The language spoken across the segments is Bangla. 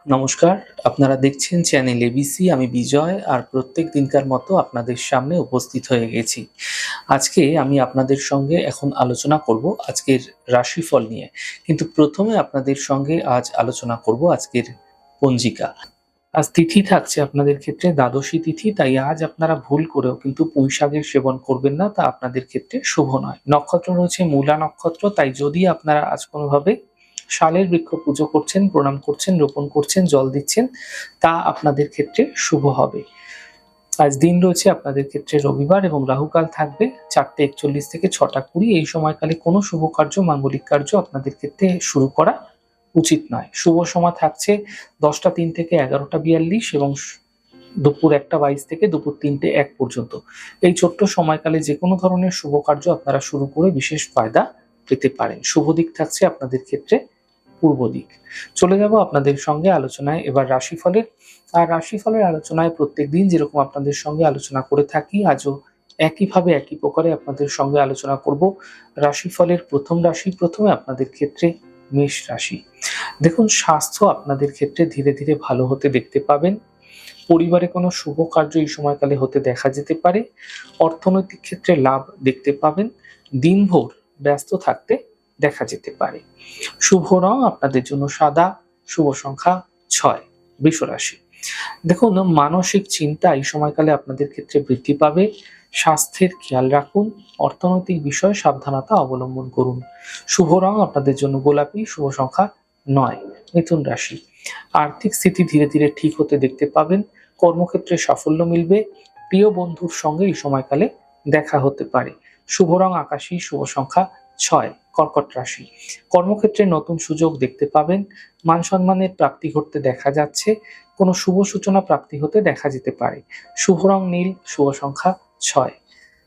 নমস্কার, আপনারা দেখছেন চ্যানেল এবিসি। আমি বিজয় আর প্রত্যেক দিনকার মতো আপনাদের সামনে উপস্থিত হয়ে গেছি। আজকে আমি আপনাদের সঙ্গে এখন আলোচনা করব আজকের রাশিফল নিয়ে। কিন্তু প্রথমে আপনাদের সঙ্গে আজ আলোচনা করব আজকের পঞ্জিকা। আজ তিথি থাকছে আপনাদের ক্ষেত্রে দ্বাদশী তিথি, তাই আজ আপনারা ভুল করেও কিন্তু পুঁইশাকের সেবন করবেন না, তা আপনাদের ক্ষেত্রে শুভ নয়। নক্ষত্র রয়েছে মূলা নক্ষত্র, তাই যদি আপনারা আজ কোনোভাবে শালের বৃক্ষ পুজো করছেন, প্রণাম করছেন, রোপণ করছেন, জল দিচ্ছেন, তা আপনাদের ক্ষেত্রে শুভ হবে। আজ দিন রয়েছে আপনাদের ক্ষেত্রে রবিবার এবং রাহুকাল থাকবে 4:41 থেকে 6:20। এই সময়কালে কোনো শুভ কার্য, মাঙ্গলিক কার্য আপনাদের ক্ষেত্রে শুরু করা উচিত নয়। শুভ সময় থাকছে 10:03 থেকে 11:42 এবং দুপুর 1:22 থেকে দুপুর 3:01 পর্যন্ত। এই ছোট্ট সময়কালে যে কোনো ধরনের শুভ কার্য আপনারা শুরু করে বিশেষ ফায়দা পেতে পারেন। শুভ দিক থাকছে আপনাদের ক্ষেত্রে পূর্ব দিক। চলে যাব আপনাদের সঙ্গে আলোচনায় এবার রাশিফলের। আর রাশিফলের আলোচনায় প্রত্যেকদিন যেরকম আপনাদের সঙ্গে আলোচনা করে থাকি, আজও একইভাবে একই প্রকারে আপনাদের সঙ্গে আলোচনা করব রাশিফলের প্রথম রাশি। প্রথমে আপনাদের ক্ষেত্রে মেষ রাশি। দেখুন, স্বাস্থ্য আপনাদের ক্ষেত্রে ধীরে ধীরে ভালো হতে দেখতে পাবেন। পরিবারে কোনো শুভ কার্য এই সময়কালে হতে দেখা যেতে পারে। অর্থনৈতিক ক্ষেত্রে লাভ দেখতে পাবেন। দিনভর ব্যস্ত থাকতে দেখা যেতে পারে। শুভ রং আপনাদের জন্য সাদা। শুভ সংখ্যা 6। বৃষ রাশি। দেখুন, মানসিক চিন্তা এই সময়কালে আপনাদের ক্ষেত্রে বৃদ্ধি পাবে। স্বাস্থ্যের খেয়াল রাখুন। অর্থনৈতিক বিষয়ে সাবধানতা অবলম্বন করুন। শুভ রং আপনাদের জন্য গোলাপি। শুভ সংখ্যা 9। মিথুন রাশি। আর্থিক স্থিতি ধীরে ধীরে ঠিক হতে দেখতে পাবেন। কর্মক্ষেত্রে সাফল্য মিলবে। প্রিয় বন্ধুর সঙ্গে এই সময়কালে দেখা হতে পারে। শুভ রং আকাশী। শুভ সংখ্যা 6। কর্কট রাশি। কর্মক্ষেত্রে নতুন সুযোগ দেখতে পাবেন। মান সম্মানের প্রাপ্তি ঘটতে দেখা যাচ্ছে। কোনো শুভ সূচনা প্রাপ্তি হতে দেখা যেতে পারে। শুভ রং নীল। শুভ সংখ্যা 6।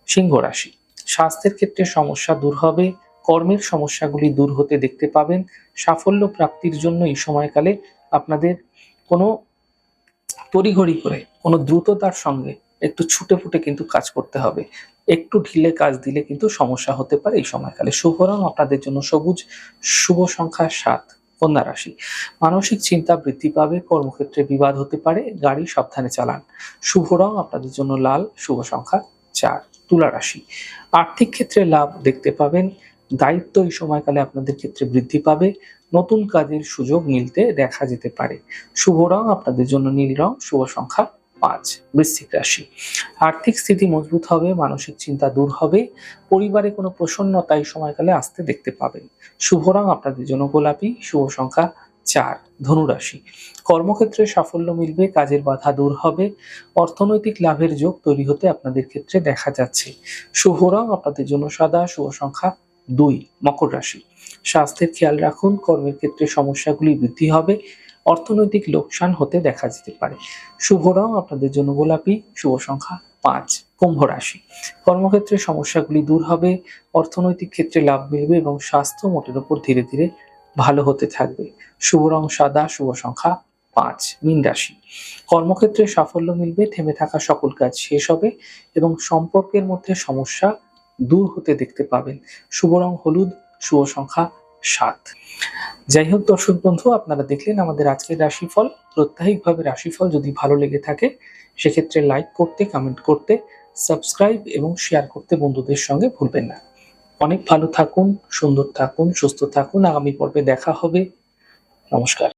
সিংহ রাশি। স্বাস্থ্যের ক্ষেত্রে সমস্যা দূর হবে। কর্মের সমস্যাগুলি দূর হতে দেখতে পাবেন। সাফল্য প্রাপ্তির জন্য এই সময়কালে আপনাদের কোনো তড়িঘড়ি করে, কোনো দ্রুততার সঙ্গে একটু ছুটে ফুটে কিন্তু কাজ করতে হবে। একটু ঢিলে কাজ দিলে কিন্তু সমস্যা হতে পারে এই সময়কালে। শুভ রং আপনাদের জন্য সবুজ। শুভ সংখ্যা 7। কন্যা রাশি। মানসিক চিন্তা বৃদ্ধি পাবে। কর্মক্ষেত্রে বিবাদ হতে পারে। গাড়ি সাবধানে চালান। শুভ রং আপনাদের জন্য লাল। শুভ সংখ্যা 4। তুলা রাশি। আর্থিক ক্ষেত্রে লাভ দেখতে পাবেন। দায়িত্ব এই সময়কালে আপনাদের ক্ষেত্রে বৃদ্ধি পাবে। নতুন কাজের সুযোগ মিলতে দেখা যেতে পারে। শুভ রং আপনাদের জন্য নীল রং। শুভ সংখ্যা 5। বৃশ্চিক রাশি। আর্থিক স্থিতি মজবুত হবে। মানসিক চিন্তা দূর হবে। পরিবারে কোনো প্রসন্নতা এই সময়কালে আসতে দেখতে পাবেন। শুভ রং আপনাদের জন্য গোলাপি। শুভ সংখ্যা 4। ধনু রাশি। কর্মক্ষেত্রে সাফল্য মিলবে। কাজের বাধা দূর হবে। অর্থনৈতিক লাভের যোগ তৈরি হতে আপনাদের ক্ষেত্রে দেখা যাচ্ছে। শুভ রং আপনাদের জন্য সাদা। শুভ সংখ্যা 2। মকর রাশি। স্বাস্থ্যের খেয়াল রাখুন। কর্মের ক্ষেত্রে সমস্যাগুলি বৃদ্ধি হবে। অর্থনৈতিক লোকসান হতে দেখা যেতে পারে। শুভ রং আপনাদের জন্য গোলাপি। শুভ সংখ্যা 5। কুম্ভ রাশি। কর্মক্ষেত্রে সমস্যাগুলি দূর হবে। অর্থনৈতিক ক্ষেত্রে লাভ মিলবে এবং স্বাস্থ্য মোটের উপর ধীরে ধীরে ভালো হতে থাকবে। শুভ রং সাদা। শুভ সংখ্যা 5। মীন রাশি। কর্মক্ষেত্রে সাফল্য মিলবে। থেমে থাকা সকল কাজ শেষ হবে এবং সম্পর্কের মধ্যে সমস্যা দূর হতে দেখতে পাবেন। শুভ রং হলুদ। শুভ সংখ্যা 7। যাই হোক দর্শক বন্ধু, আপনারা দেখলেন আমাদের আজকের রাশিফল। প্রত্যাহিকভাবে রাশিফল যদি ভালো লেগে থাকে সেক্ষেত্রে লাইক করতে, কমেন্ট করতে, সাবস্ক্রাইব এবং শেয়ার করতে বন্ধুদের সঙ্গে ভুলবেন না। অনেক ভালো থাকুন, সুন্দর থাকুন, সুস্থ থাকুন। আগামী পর্বে দেখা হবে। নমস্কার।